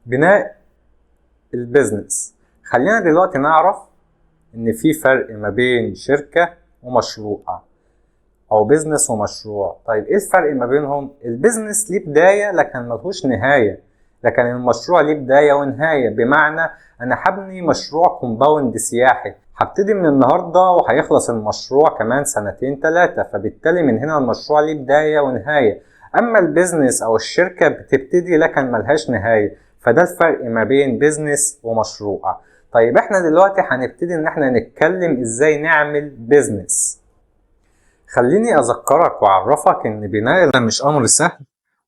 بناء البيزنس. خلينا دلوقتي نعرف ان في فرق ما بين شركة ومشروع او بيزنس ومشروع. طيب ايه الفرق ما بينهم؟ البيزنس ليه بداية لكن ملهوش نهاية، لكن المشروع ليه بداية ونهاية. بمعنى انا هبني مشروع كومباوند سياحي، هبتدي من النهاردة وهيخلص المشروع كمان 2-3 فبالتالي من هنا المشروع ليه بداية ونهاية. اما البيزنس او الشركة بتبتدي لكن ملهاش نهاية، فده الفرق ما بين بيزنس ومشروع. طيب احنا دلوقتي هنبتدي ان احنا نتكلم ازاي نعمل بيزنس. خليني اذكرك واعرفك ان بناء ده مش امر سهل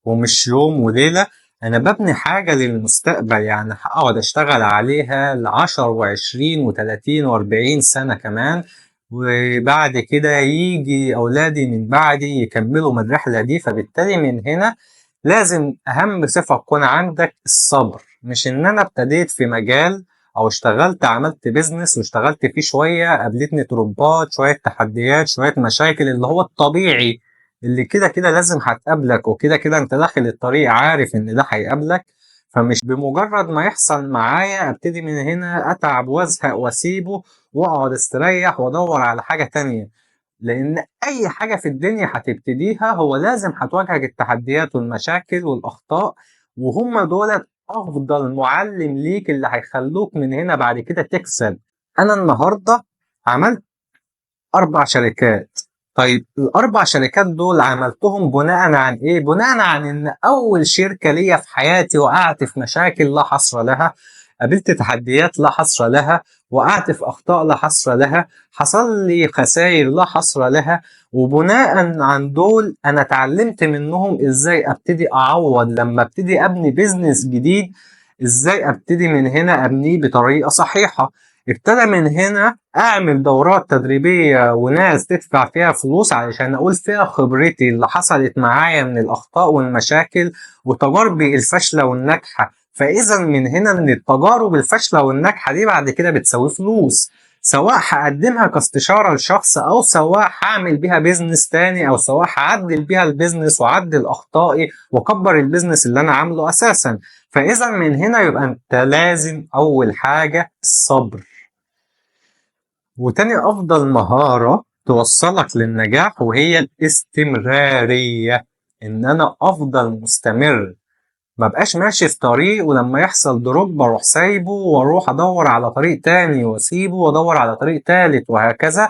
ومش يوم وليلة. انا ببني حاجة للمستقبل، يعني هقعد اشتغل عليها ل10 و20 و30 و40 سنة كمان، وبعد كده يجي اولادي من بعدي يكملوا من الرحلة دي. فبالتالي من هنا لازم اهم صفة تكون عندك الصبر. مش ان انا ابتديت في مجال او اشتغلت عملت بيزنس واشتغلت فيه شوية قابلتني ترومبات شوية تحديات شوية مشاكل اللي هو الطبيعي اللي كده كده لازم هتقابلك، وكده كده انت داخل الطريق عارف ان ده هيقابلك. فمش بمجرد ما يحصل معايا ابتدي من هنا اتعب وازهق واسيبه واقعد استريح وادور على حاجة تانية. لان اي حاجة في الدنيا هتبتديها هو لازم هتواجهك التحديات والمشاكل والاخطاء، وهم دول افضل معلم ليك اللي هيخلوك من هنا بعد كده تكسب. انا النهاردة عملت 4 شركات. طيب ال4 شركات دول عملتهم بناء عن ايه؟ بناء عن ان اول شركة ليا في حياتي وقعت في مشاكل لا حصر لها، قابلت تحديات لا حصر لها، وقعت في اخطاء لا حصر لها، حصل لي خسائر لا حصر لها، وبناء عن دول انا اتعلمت منهم ازاي ابتدي اعوض لما ابتدي ابني بيزنس جديد، ازاي ابتدي من هنا ابنيه بطريقة صحيحة. ابتدى من هنا اعمل دورات تدريبية وناس تدفع فيها فلوس علشان اقول فيها خبرتي اللي حصلت معايا من الاخطاء والمشاكل وتجاربي الفاشلة والناجحة. فاذا من هنا ان التجارب الفاشلة والناجحة دي بعد كده بتساوي فلوس، سواء هقدمها كاستشارة لشخص او سواء هعمل بيها بيزنس تاني او سواء هعدل بيها البيزنس واعدل اخطائي واكبر البيزنس اللي انا عامله اساسا. فاذا من هنا يبقى انت لازم اول حاجة الصبر. وتاني أفضل مهارة توصلك للنجاح وهي الاستمرارية. إن أنا أفضل مستمر، ما بقاش ماشي في طريق ولما يحصل دروب أروح سايبه وأروح أدور على طريق تاني وأسيبه وأدور على طريق تالت وهكذا.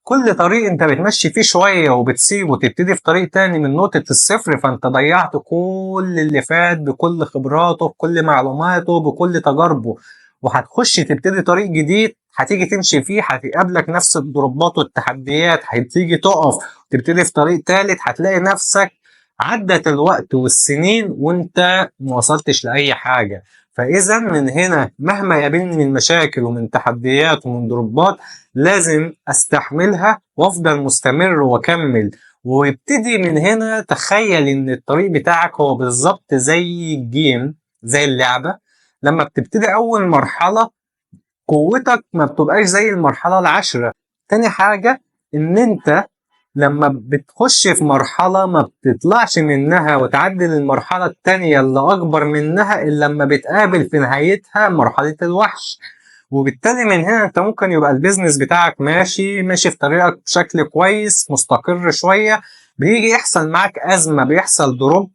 كل طريق أنت بتمشي فيه شوية وبتسيبه وتبتدي في طريق تاني من نقطة الصفر، فأنت ضيعت كل اللي فات بكل خبراته بكل معلوماته بكل تجاربه. وهتخش تبتدي طريق جديد هتيجي تمشي فيه هتقابلك نفس الضربات والتحديات، هتيجي تقف تبتدي في طريق تالت هتلاقي نفسك عدت الوقت والسنين وانت موصلتش لأي حاجة. فإذا من هنا مهما يقابلني من مشاكل ومن تحديات ومن ضربات لازم استحملها وافضل مستمر واكمل. وابتدي من هنا تخيل ان الطريق بتاعك هو بالظبط زي الجيم، زي اللعبة. لما بتبتدي اول مرحلة قوتك ما بتبقاش زي المرحلة العاشرة. تاني حاجة ان انت لما بتخش في مرحلة ما بتطلعش منها وتعدل المرحلة التانية اللي اكبر منها الا لما بتقابل في نهايتها مرحلة الوحش. وبالتالي من هنا انت ممكن يبقى البيزنس بتاعك ماشي في طريقك بشكل كويس مستقر شوية، بيجي يحصل معاك أزمة بيحصل دروب،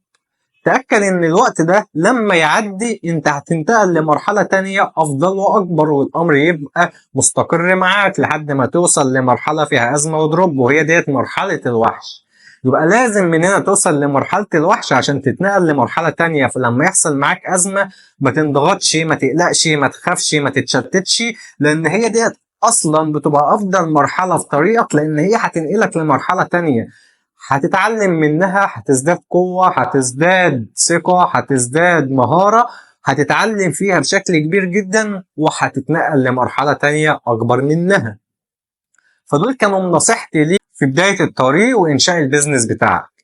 تأكد ان الوقت ده لما يعدي انت هتنتقل لمرحلة تانية افضل واكبر والامر يبقى مستقر معاك لحد ما توصل لمرحلة فيها ازمة ودروب وهي ديت مرحلة الوحش. يبقى لازم من هنا توصل لمرحلة الوحش عشان تتنقل لمرحلة تانية، فلما يحصل معاك ازمة ما تنضغطش ما تقلقش ما تخافش ما تتشتتش، لان هي ديت اصلا بتبقى افضل مرحلة في طريقك لان هي هتنقلك لمرحلة تانية هتتعلم منها، هتزداد قوة هتزداد ثقة هتزداد مهارة هتتعلم فيها بشكل كبير جدا وهتتنقل لمرحلة تانية أكبر منها. فدول كانوا نصيحتي ليك في بداية الطريق وإنشاء البيزنس بتاعك.